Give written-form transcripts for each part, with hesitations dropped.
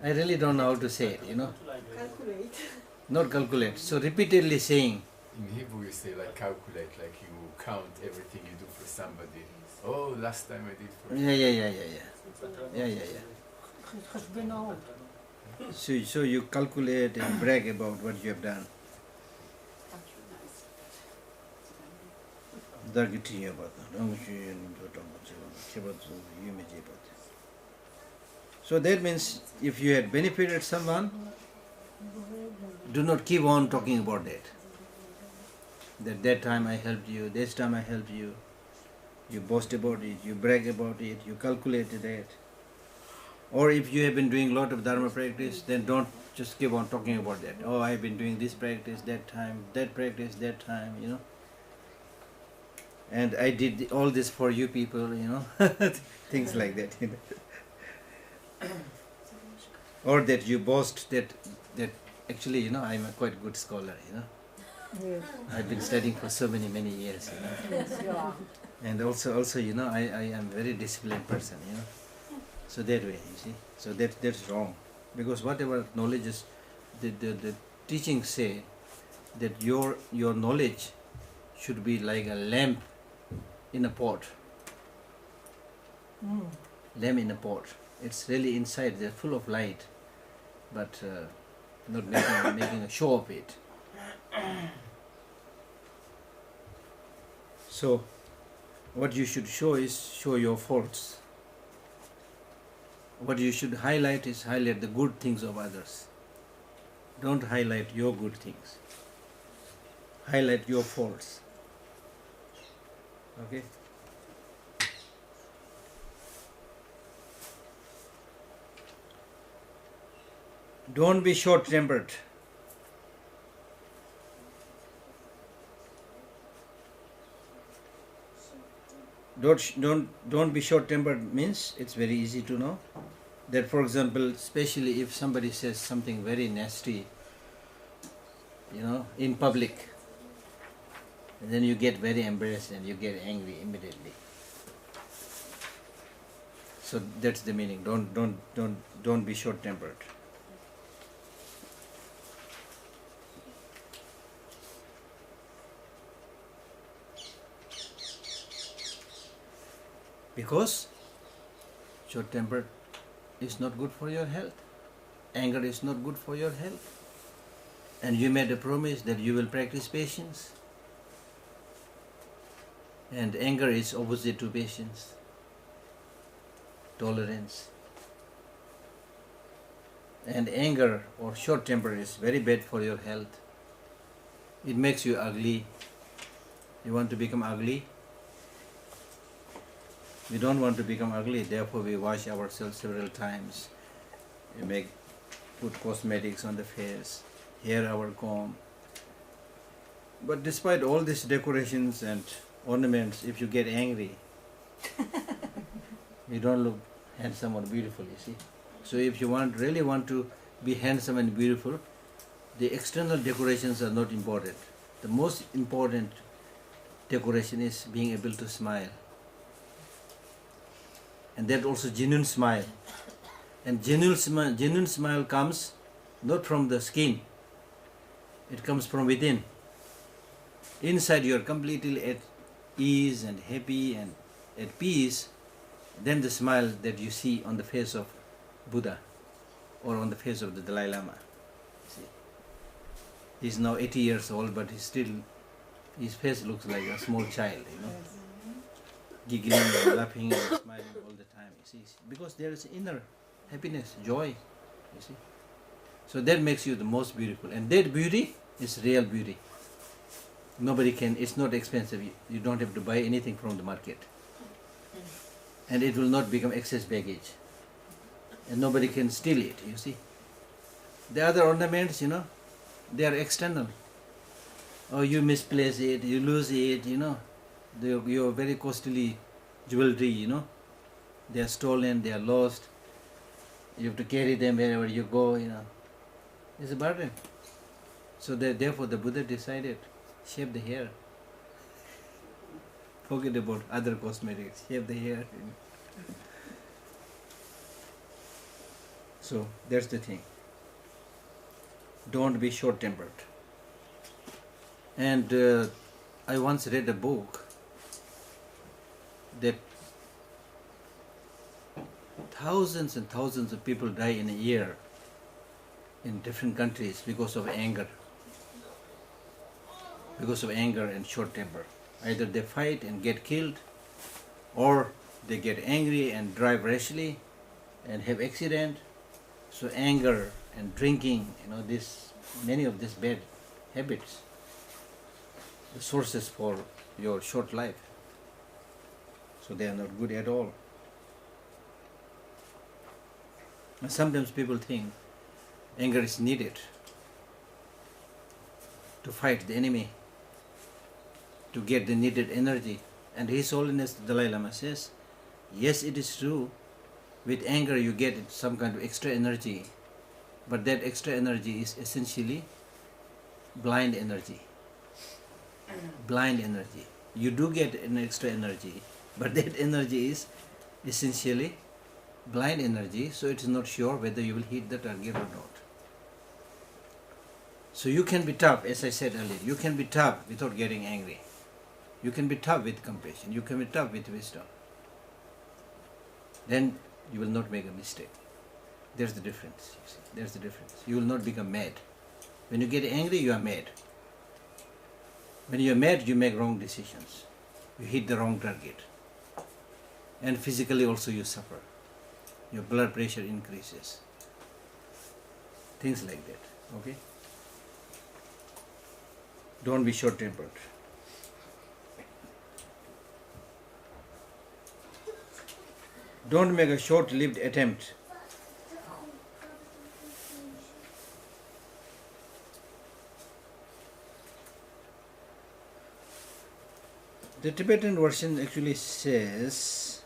I really don't know how to say it, Calculate. Not calculate. So repeatedly saying. In Hebrew you say like calculate, like you count everything you do for somebody. Oh, last time I did for you. Yeah. So you calculate and brag about what you have done. So that means if you had benefited someone, do not keep on talking about that. That time I helped you, this time I helped you. You boast about it, you brag about it, you calculated it. Or if you have been doing a lot of Dharma practice, then don't just keep on talking about that. Oh, I have been doing this practice, that time, that practice, that time, And I did all this for you people, things like that. Or that you boast that actually, I'm a quite good scholar, Yes. I've been studying for so many years, Yes, you are. And also, I am very disciplined person, So that way, you see. So that's wrong. Because whatever knowledge is, the teachings say that your knowledge should be like a lamp in a pot. Lamp in a pot. It's really inside, they're full of light, but not making a show of it. So, what you should show your faults. What you should highlight is highlight the good things of others. Don't highlight your good things. Highlight your faults. Okay? Don't be short-tempered. Don't be short-tempered means it's very easy to know that, for example, especially if somebody says something very nasty, in public, and then you get very embarrassed and you get angry immediately. So that's the meaning. Don't be short-tempered. Because short-tempered is not good for your health. Anger is not good for your health. And you made a promise that you will practice patience. And anger is opposite to patience. Tolerance. And anger or short-temper is very bad for your health. It makes you ugly. You want to become ugly? We don't want to become ugly, therefore we wash ourselves several times. We put cosmetics on the face, hair our comb. But despite all these decorations and ornaments, if you get angry, you don't look handsome or beautiful, you see. So if you really want to be handsome and beautiful, the external decorations are not important. The most important decoration is being able to smile. And that also genuine smile. And genuine smile comes not from the skin. It comes from within. Inside you are completely at ease and happy and at peace. Then the smile that you see on the face of Buddha or on the face of the Dalai Lama. See? He's now 80 years old, but his face looks like a small child, Giggling and laughing and smiling all the time, you see. Because there is inner happiness, joy, you see. So that makes you the most beautiful. And that beauty is real beauty. Nobody can, it's not expensive. You don't have to buy anything from the market. And it will not become excess baggage. And nobody can steal it, you see. The other ornaments, they are external. Oh, you misplace it, you lose it, your very costly jewelry, they are stolen, they are lost. You have to carry them wherever you go, It's a burden. So therefore the Buddha decided, shave the hair. Forget about other cosmetics, shave the hair. So that's the thing. Don't be short-tempered. And I once read a book that thousands and thousands of people die in a year in different countries because of anger. Because of anger and short temper. Either they fight and get killed, or they get angry and drive rashly and have accident. So anger and drinking, many of these bad habits, the sources for your short life. So they are not good at all. And sometimes people think anger is needed to fight the enemy, to get the needed energy. And His Holiness the Dalai Lama says, yes, it is true, with anger you get some kind of extra energy, but that extra energy is essentially blind energy. Blind energy. You do get an extra energy, but that energy is essentially blind energy, so it is not sure whether you will hit the target or not. So you can be tough, as I said earlier, you can be tough without getting angry. You can be tough with compassion, you can be tough with wisdom. Then you will not make a mistake. There's the difference, you see. There's the difference. You will not become mad. When you get angry, you are mad. When you are mad, you make wrong decisions. You hit the wrong target. And physically also you suffer. Your blood pressure increases. Things like that, okay? Don't be short-tempered. Don't make a short-lived attempt. The Tibetan version actually says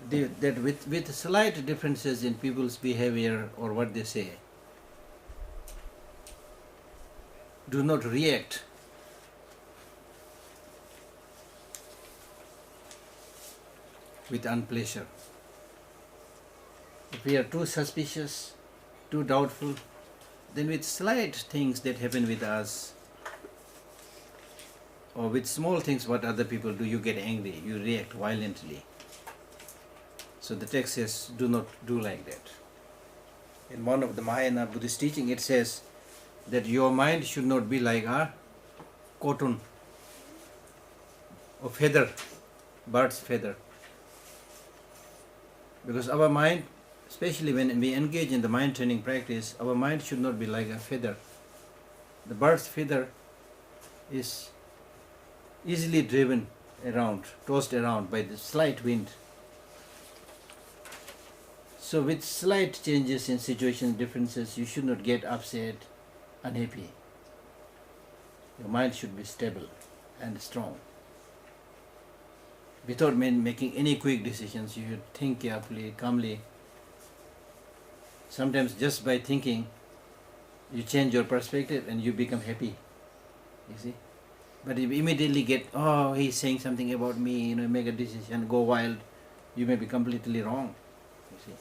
that with slight differences in people's behavior or what they say, do not react with unpleasure. If we are too suspicious, too doubtful, then with slight things that happen with us, or with small things what other people do, you get angry, you react violently. So the text says, do not do like that. In one of the Mahayana Buddhist teaching, it says that your mind should not be like a cotton or feather, bird's feather. Because our mind, especially when we engage in the mind training practice, our mind should not be like a feather. The bird's feather is easily driven around, tossed around by the slight wind. So with slight changes in situation differences, you should not get upset, unhappy. Your mind should be stable and strong. Without making any quick decisions, you should think carefully, calmly. Sometimes just by thinking, you change your perspective and you become happy. You see? But if you immediately get, oh, he's saying something about me, make a decision, go wild, you may be completely wrong. You see?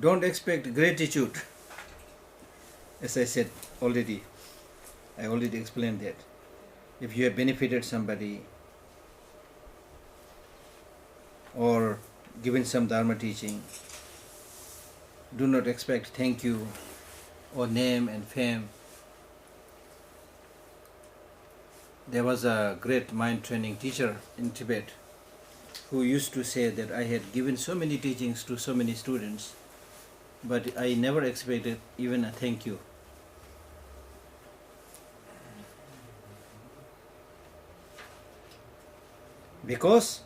Don't expect gratitude. As I said already, I already explained that. If you have benefited somebody or given some Dharma teaching, do not expect thank you or name and fame. There was a great mind training teacher in Tibet who used to say that I had given so many teachings to so many students, but I never expected even a thank you. Because,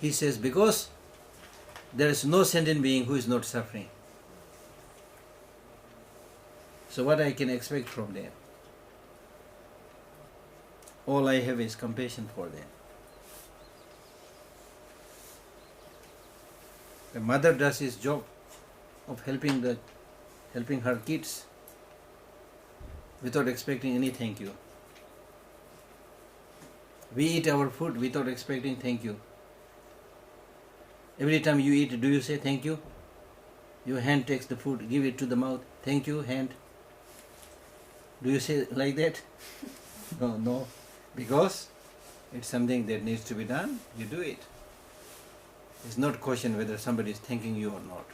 he says, because there is no sentient being who is not suffering. So what I can expect from them? All I have is compassion for them. The mother does his job. of helping her kids without expecting any thank you. We eat our food without expecting thank you. Every time you eat, do you say thank you? Your hand takes the food, give it to the mouth. Thank you, hand. Do you say like that? No. Because it's something that needs to be done, you do it. It's not question whether somebody is thanking you or not.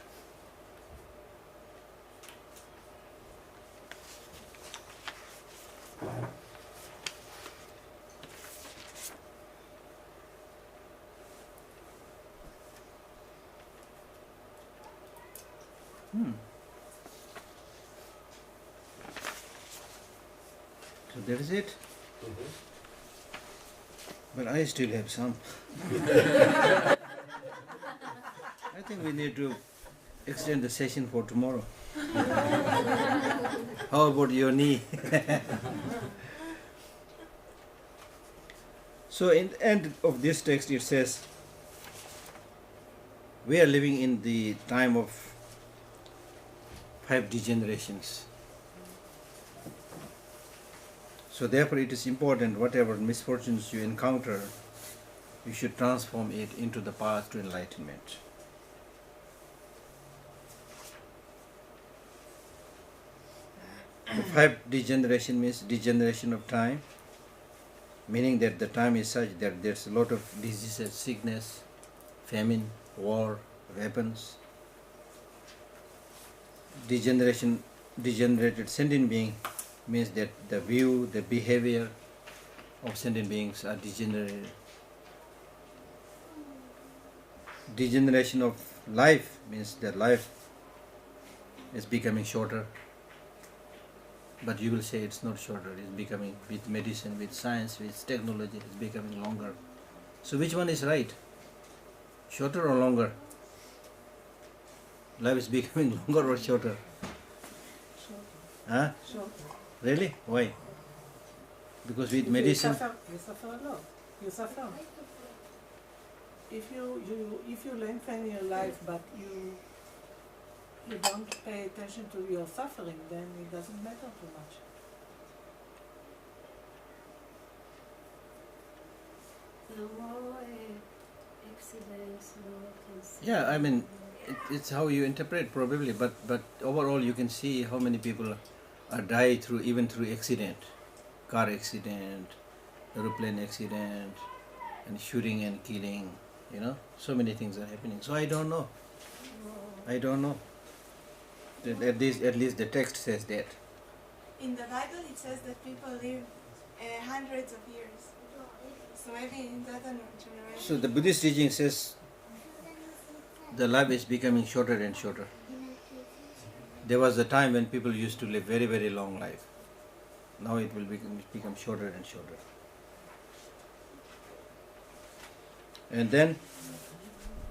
So that is it. But I still have some. I think we need to extend the session for tomorrow. How about your knee? So in the end of this text it says, we are living in the time of 5 degenerations. So therefore it is important, whatever misfortunes you encounter, you should transform it into the path to enlightenment. The 5 degeneration means degeneration of time, meaning that the time is such that there's a lot of diseases, sickness, famine, war, weapons. Degenerated sentient being means that the view, the behavior of sentient beings are degenerated. Degeneration of life means that life is becoming shorter. But you will say it's not shorter, it's becoming, with medicine, with science, with technology, it's becoming longer. So which one is right? Shorter or longer? Life is becoming longer or shorter? Huh? Sure. Really? Why? Because with medicine... You suffer a lot. You suffer. If you lengthen your life but you don't pay attention to your suffering, then it doesn't matter too much. No more accidents, no cancer. Yeah, I mean, it's how you interpret probably, but overall you can see how many people are die even through accident, car accident, aeroplane accident, and shooting and killing, so many things are happening. So I don't know. At least the text says that. In the Bible it says that people live hundreds of years. So maybe in that generation. So the Buddhist teaching says the life is becoming shorter and shorter. There was a time when people used to live very, very long life. Now it will become shorter and shorter. And then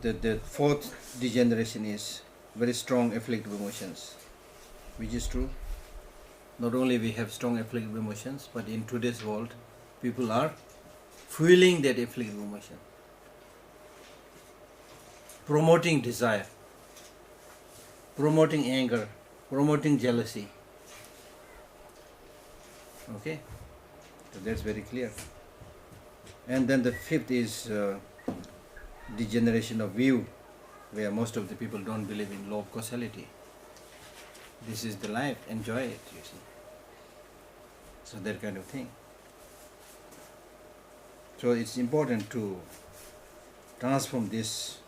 the 4th degeneration is very strong afflictive emotions, which is true. Not only we have strong afflictive emotions, but in today's world, people are fueling that afflictive emotion, promoting desire, promoting anger, promoting jealousy. Okay? So that's very clear. And then the 5th is degeneration of view, where most of the people don't believe in law of causality. This is the life, enjoy it, you see. So that kind of thing. So it's important to transform these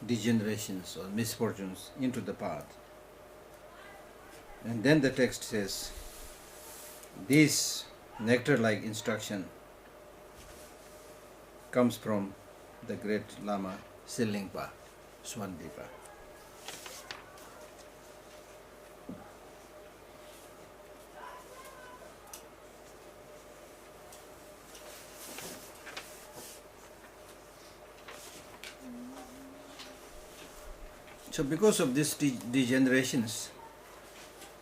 degenerations or misfortunes into the path. And then the text says, this nectar-like instruction comes from the great Lama Silingpa Swandipa. So because of these degenerations,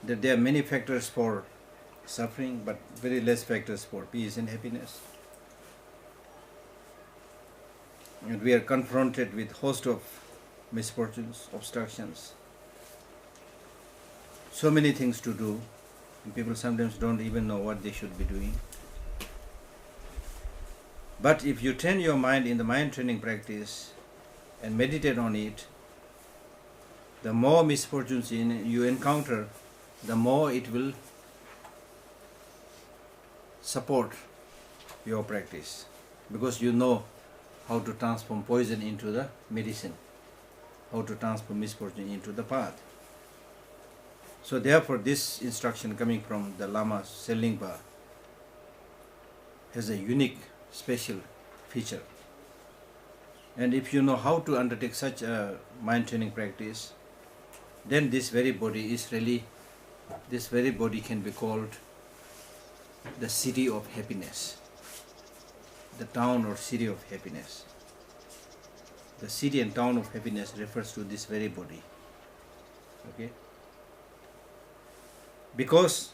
that there are many factors for suffering, but very less factors for peace and happiness. And we are confronted with host of misfortunes, obstructions, so many things to do, and people sometimes don't even know what they should be doing. But if you train your mind in the mind training practice and meditate on it, the more misfortunes you encounter, the more it will support your practice, because you know how to transform poison into the medicine, how to transform misfortune into the path. So therefore this instruction coming from the Lama Selingpa has a unique special feature. And if you know how to undertake such a mind training practice, then this very body can be called the city of happiness, the town or city of happiness. The city and town of happiness refers to this very body. Okay? Because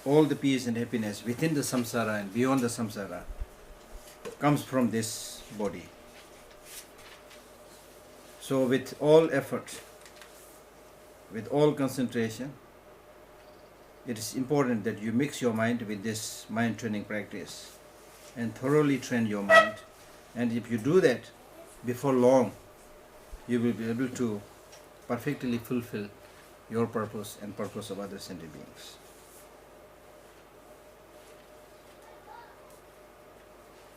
all the peace and happiness within the samsara and beyond the samsara comes from this body. So with all effort, with all concentration, it is important that you mix your mind with this mind training practice and thoroughly train your mind. And if you do that, before long, you will be able to perfectly fulfill your purpose and purpose of other sentient beings.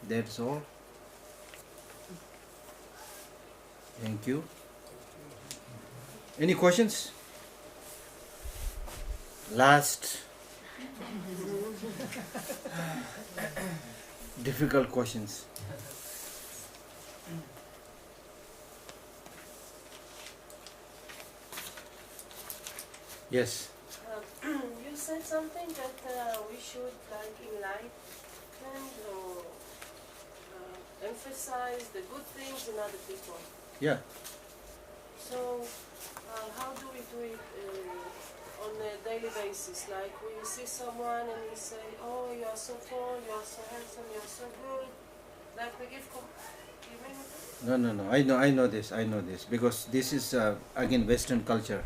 That's all. Thank you. Any questions? Last difficult questions. Yes. You said something that we should like enlighten or emphasize the good things in other people. Yeah. So how do we do it on a daily basis? Like we see someone and we say, oh, you are so tall, you are so handsome, you are so good. Like we give No. I know this because this is again Western culture.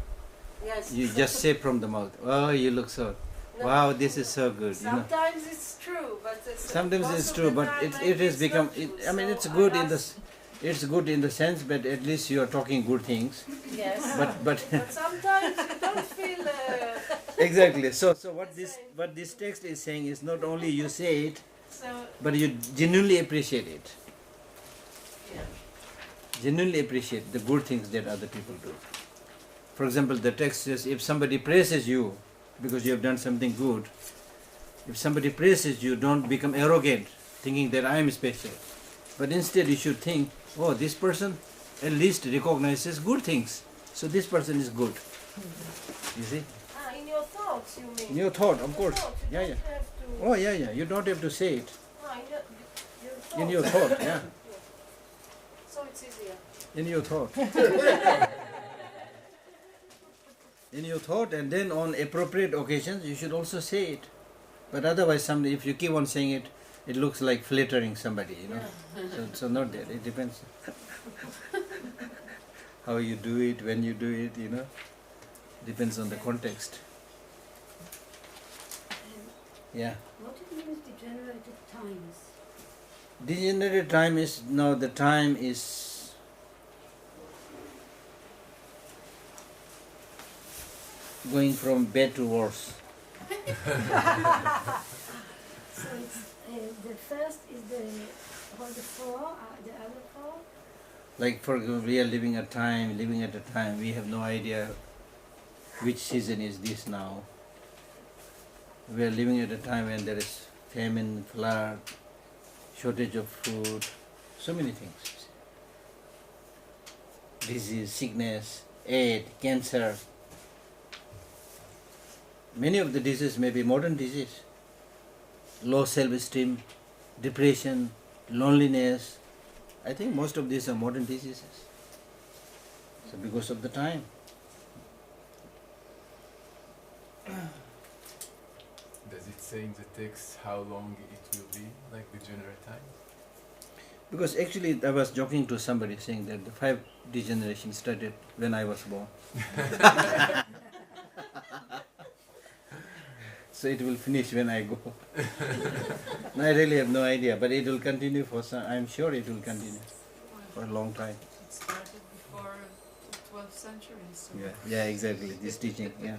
Yes. You just say from the mouth, oh, you look so, No. wow, this is so good. Sometimes it's true, but Sometimes most it's of true, the but time it maybe has it's become. not true. I mean, So it's good I in the. ask- It's good in the sense, but at least you are talking good things. Yes. But But sometimes you don't feel. exactly. So what this text is saying is not only you say it, So but you genuinely appreciate it. yeah. Genuinely appreciate the good things that other people do. For example, the text says, if somebody praises you because you have done something good, if somebody praises you, don't become arrogant, thinking that I am special. But instead you should think, oh, this person at least recognizes good things. So this person is good. You see? In your thoughts, you mean? In your thought, of In course. thoughts, you Yeah, don't yeah. have to. Oh, yeah. You don't have to say it. In your thoughts. In your thought, yeah. So it's easier. In your thought. In your thought, and then on appropriate occasions you should also say it. But otherwise, if you keep on saying it, it looks like flattering somebody, So not that. It depends how you do it, when you do it, Depends on the context. Yeah. What do you mean with degenerated times? Degenerated time is, now the time is going from bad to worse. So it's the first is the four, the other four. Like for example, we are living at a time, we have no idea which season is this now. We are living at a time when there is famine, flood, shortage of food, so many things. Disease, sickness, AIDS, cancer. Many of the diseases may be modern disease. Low self-esteem, depression, loneliness. I think most of these are modern diseases. So because of the time. Does it say in the text how long it will be, like the general time? Because actually I was joking to somebody saying that the 5 degeneration started when I was born. so it will finish when I go. No, I really have no idea, but it will continue for some, I'm sure it will continue for a long time. It started before the 12th century, so Yeah, exactly, this teaching, yeah.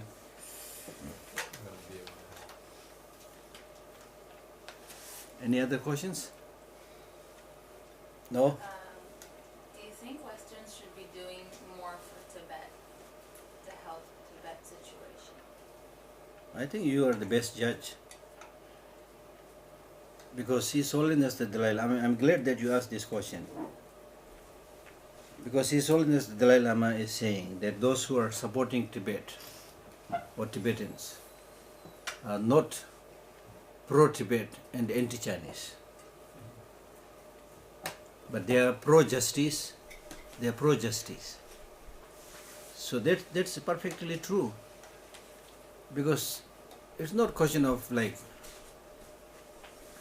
Any other questions? No? Do you think Westerns should be doing more for Tibet to help Tibet's situation? I think you are the best judge. Because His Holiness the Dalai Lama, I'm glad that you asked this question. Because His Holiness the Dalai Lama is saying that those who are supporting Tibet or Tibetans are not pro-Tibet and anti-Chinese. But they are pro-justice, they are pro-justice. So that's perfectly true. Because it's not question of like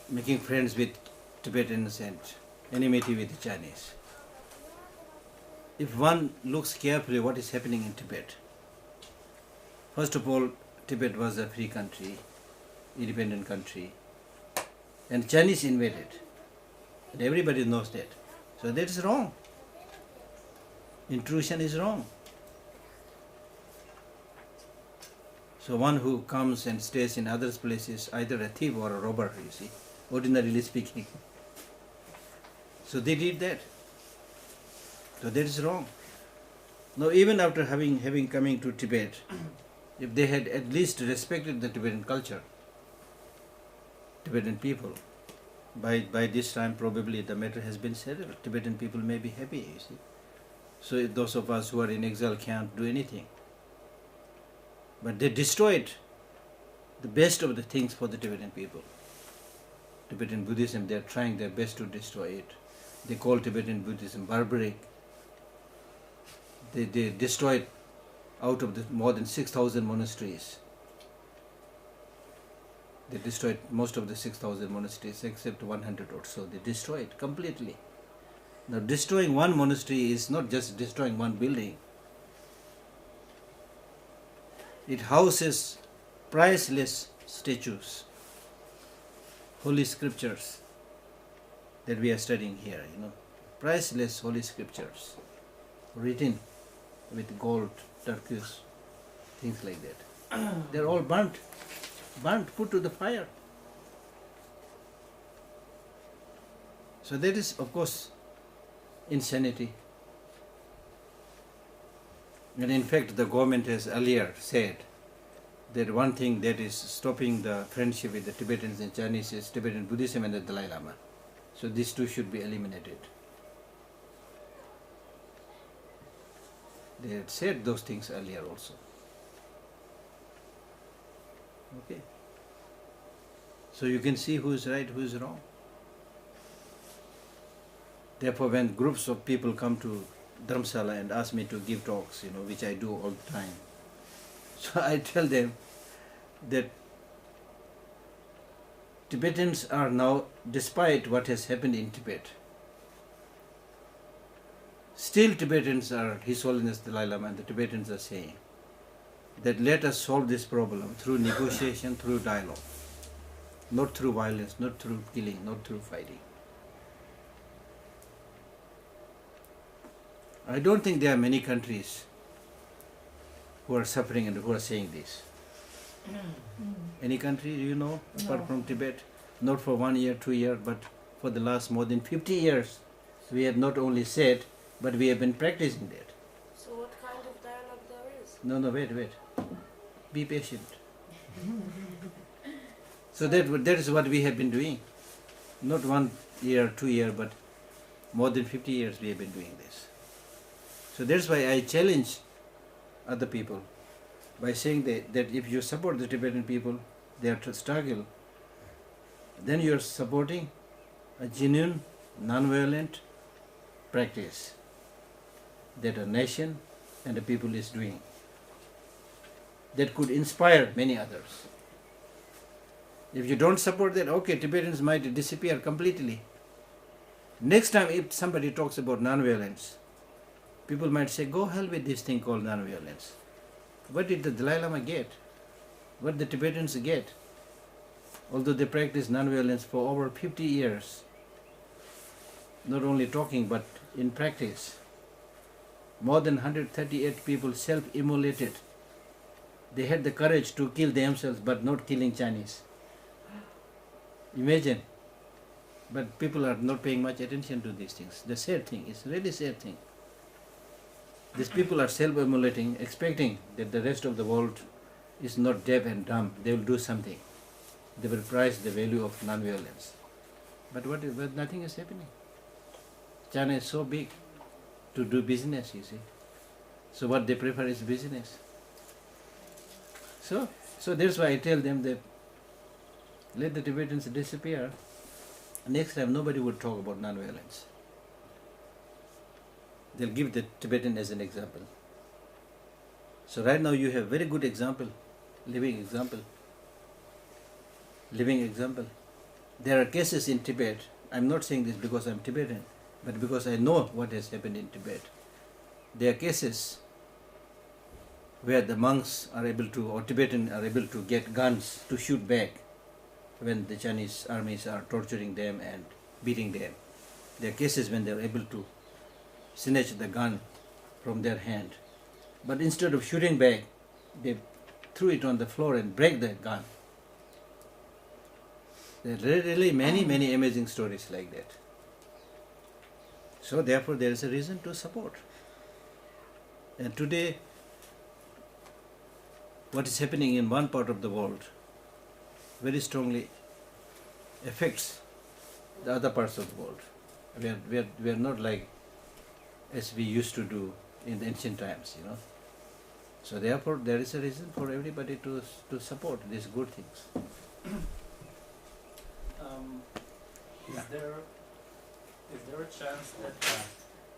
making friends with Tibetans and enmity with the Chinese. If one looks carefully what is happening in Tibet, first of all, Tibet was a free country, independent country, and Chinese invaded. And everybody knows that. So that is wrong. Intrusion is wrong. So one who comes and stays in others' places, either a thief or a robber, you see, ordinarily speaking. So they did that. So that is wrong. Now even after having coming to Tibet, if they had at least respected the Tibetan culture, Tibetan people, by this time probably the matter has been settled. Tibetan people may be happy, you see. So those of us who are in exile can't do anything. But they destroyed the best of the things for the Tibetan people. Tibetan Buddhism, they are trying their best to destroy it. They call Tibetan Buddhism barbaric. They destroyed out of the more than 6,000 monasteries. They destroyed most of the 6,000 monasteries except 100 or so. They destroyed completely. Now destroying one monastery is not just destroying one building. It houses priceless statues, holy scriptures that we are studying here, priceless holy scriptures written with gold, turquoise, things like that. They're all burnt, put to the fire. So that is, of course, insanity. And in fact, the government has earlier said that one thing that is stopping the friendship with the Tibetans and Chinese is Tibetan Buddhism and the Dalai Lama. So these two should be eliminated. They had said those things earlier also. Okay. So you can see who is right, who is wrong. Therefore, when groups of people come to Dharamsala and ask me to give talks, which I do all the time, so I tell them that Tibetans are now, despite what has happened in Tibet, still Tibetans are, His Holiness the Dalai Lama and the Tibetans are saying that let us solve this problem through negotiation, through dialogue, not through violence, not through killing, not through fighting. I don't think there are many countries who are suffering and who are saying this. Any country, apart from Tibet? Not for 1 year, 2 years, but for the last more than 50 years. We have not only said, but we have been practicing that. So what kind of dialogue there is? No, wait. Be patient. So that is what we have been doing. Not 1 year, 2 years, but more than 50 years we have been doing this. So that's why I challenge other people by saying that if you support the Tibetan people, their struggle, then you are supporting a genuine, non-violent practice that a nation and a people is doing that could inspire many others. If you don't support that, okay, Tibetans might disappear completely. Next time if somebody talks about non-violence, people might say, go hell with this thing called non-violence. What did the Dalai Lama get? What the Tibetans get? although they practice non-violence for over 50 years, not only talking but in practice, more than 138 people self-immolated. They had the courage to kill themselves but not killing Chinese. Imagine. But people are not paying much attention to these things. The sad thing, it's really sad thing. These people are self-immolating, expecting that the rest of the world is not deaf and dumb. They will do something. They will prize the value of non-violence. But nothing is happening. China is so big to do business, you see. So what they prefer is business. So that's why I tell them that let the Tibetans disappear. Next time nobody would talk about non-violence. They'll give the Tibetan as an example. So right now you have very good example, living example. Living example. There are cases in Tibet. I'm not saying this because I'm Tibetan, but because I know what has happened in Tibet. There are cases where the monks are able to, or Tibetan are able to get guns to shoot back when the Chinese armies are torturing them and beating them. There are cases when they are able to snatch the gun from their hand. But instead of shooting back, they threw it on the floor and break the gun. There are really many amazing stories like that. So therefore there is a reason to support. And today, what is happening in one part of the world very strongly affects the other parts of the world. We are not like as we used to do in the ancient times, you know. So therefore there is a reason for everybody to support these good things. Is there a chance that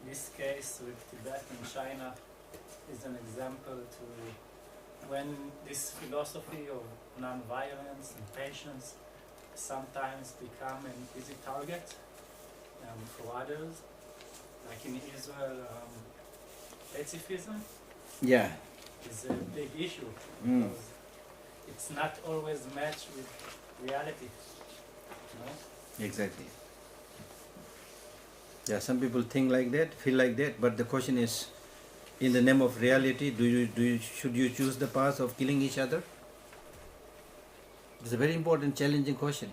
this case with Tibet and China is an example to when this philosophy of non-violence and patience sometimes become an easy target for others, like in Israel, pacifism is a big issue because it's not always matched with reality. You know? Exactly. Yeah, some people think like that, feel like that, but the question is, in the name of reality, should you choose the path of killing each other? It's a very important, challenging question.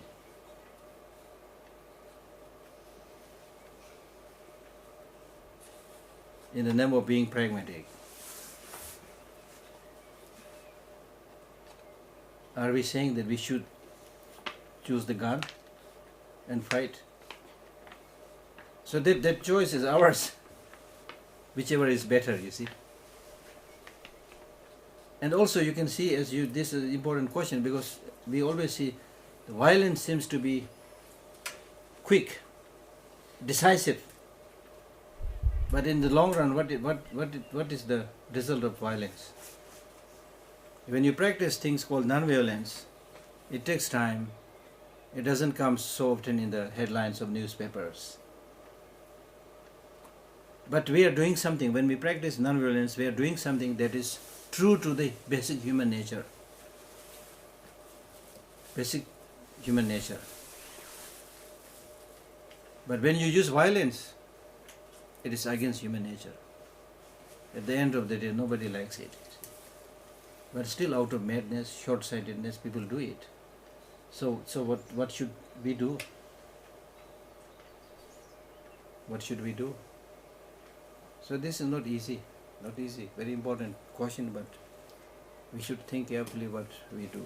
In the name of being pragmatic, are we saying that we should choose the gun and fight? So that choice is ours, whichever is better, you see. And also you can see, this is an important question because we always see the violence seems to be quick, decisive. But in the long run, what is the result of violence? When you practice things called non-violence, it takes time. It doesn't come so often in the headlines of newspapers. But we are doing something, when we practice non-violence, we are doing something that is true to the basic human nature. Basic human nature. But when you use violence, it is against human nature. At the end of the day, nobody likes it. But still, out of madness, short-sightedness, people do it. So what should we do? What should we do? So this is not easy. Very important question, but we should think carefully what we do.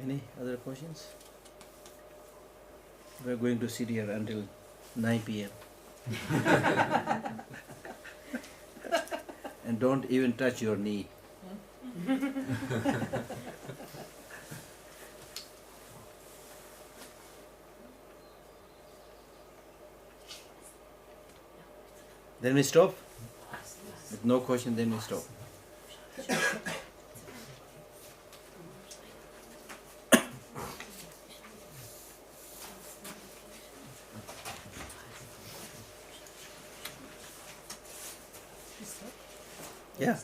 Any other questions? We are going to sit here until 9 p.m. And don't even touch your knee. Then we stop? With no question, then we stop. She slept. Yeah.